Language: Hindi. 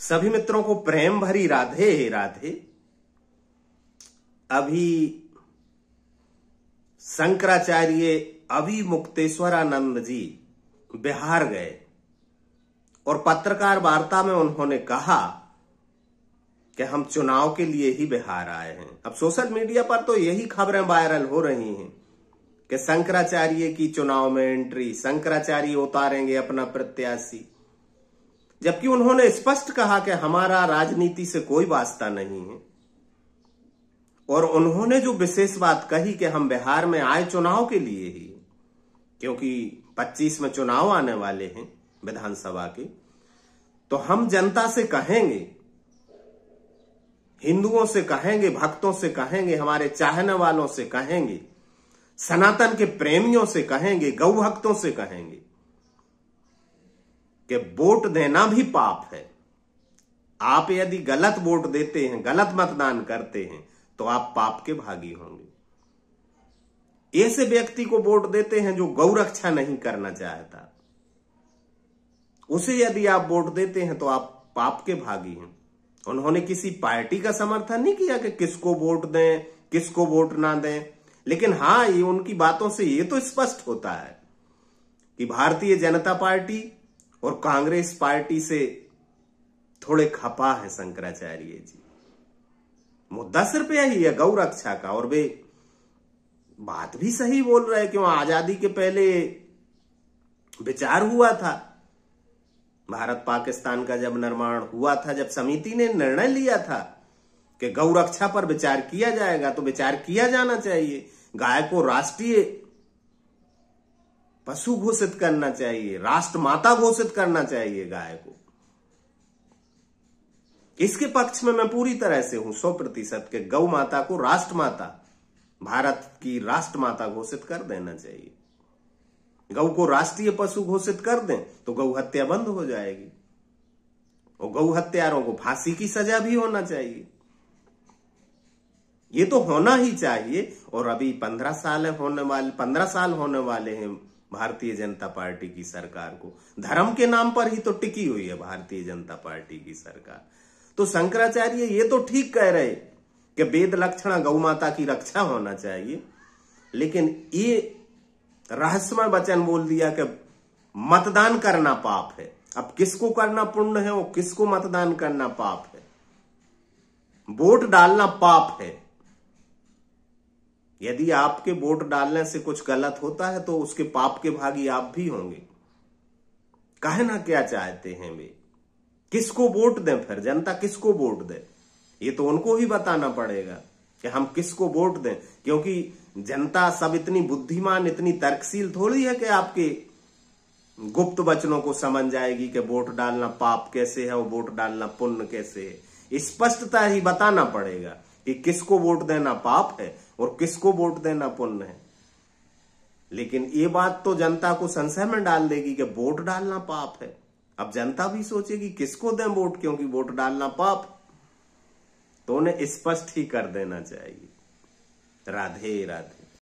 सभी मित्रों को प्रेम भरी राधे राधे। अभी शंकराचार्य अभिमुक्तेश्वरानंद जी बिहार गए और पत्रकार वार्ता में उन्होंने कहा कि हम चुनाव के लिए ही बिहार आए हैं। अब सोशल मीडिया पर तो यही खबरें वायरल हो रही हैं कि शंकराचार्य की चुनाव में एंट्री, शंकराचार्य उतारेंगे अपना प्रत्याशी, जबकि उन्होंने स्पष्ट कहा कि हमारा राजनीति से कोई वास्ता नहीं है। और उन्होंने जो विशेष बात कही कि हम बिहार में आए चुनाव के लिए ही, क्योंकि 25 में चुनाव आने वाले हैं विधानसभा के, तो हम जनता से कहेंगे, हिंदुओं से कहेंगे, भक्तों से कहेंगे, हमारे चाहने वालों से कहेंगे, सनातन के प्रेमियों से कहेंगे, गौ भक्तों से कहेंगे कि वोट देना भी पाप है। आप यदि गलत वोट देते हैं, गलत मतदान करते हैं, तो आप पाप के भागी होंगे। ऐसे व्यक्ति को वोट देते हैं जो गौ रक्षा नहीं करना चाहता, उसे यदि आप वोट देते हैं तो आप पाप के भागी हैं। उन्होंने किसी पार्टी का समर्थन नहीं किया कि किसको वोट दें, किसको वोट ना दें, लेकिन हां, ये उनकी बातों से ये तो स्पष्ट होता है कि भारतीय जनता पार्टी और कांग्रेस पार्टी से थोड़े खपा है शंकराचार्य जी। मुद्दा सिर्फ यही है गौ रक्षा का, और वे बात भी सही बोल रहे हैं। क्यों, आजादी के पहले विचार हुआ था, भारत पाकिस्तान का जब निर्माण हुआ था, जब समिति ने निर्णय लिया था कि गौ रक्षा पर विचार किया जाएगा, तो विचार किया जाना चाहिए। गाय को राष्ट्रीय पशु घोषित करना चाहिए, राष्ट्र माता घोषित करना चाहिए गाय को। इसके पक्ष में मैं पूरी तरह से हूं 100% के गौ माता को राष्ट्र माता, भारत की राष्ट्र माता घोषित कर देना चाहिए। गौ को राष्ट्रीय पशु घोषित कर दें तो गौ हत्या बंद हो जाएगी और गौ हत्यारों को फांसी की सजा भी होना चाहिए। ये तो होना ही चाहिए। और अभी 15 साल होने वाले हैं भारतीय जनता पार्टी की सरकार को। धर्म के नाम पर ही तो टिकी हुई है भारतीय जनता पार्टी की सरकार। तो शंकराचार्य ये तो ठीक कह रहे कि वेद लक्षणा गौ माता की रक्षा होना चाहिए, लेकिन ये रहस्यमय वचन बोल दिया कि मतदान करना पाप है। अब किसको करना पुण्य है और किसको मतदान करना पाप है? वोट डालना पाप है। यदि आपके वोट डालने से कुछ गलत होता है तो उसके पाप के भागी आप भी होंगे। कहना क्या चाहते हैं वे? किसको वोट दें फिर? जनता किसको वोट दे? ये तो उनको ही बताना पड़ेगा कि हम किसको वोट दें, क्योंकि जनता सब इतनी बुद्धिमान, इतनी तर्कशील थोड़ी है कि आपके गुप्त वचनों को समझ जाएगी कि वोट डालना पाप कैसे है और वोट डालना पुण्य कैसे है। स्पष्टता ही बताना पड़ेगा कि किसको वोट देना पाप है और किसको वोट देना पुण्य है। लेकिन ये बात तो जनता को संशय में डाल देगी कि वोट डालना पाप है। अब जनता भी सोचेगी किसको दें वोट, क्योंकि वोट डालना पाप। तो उन्हें स्पष्ट ही कर देना चाहिए। राधे राधे।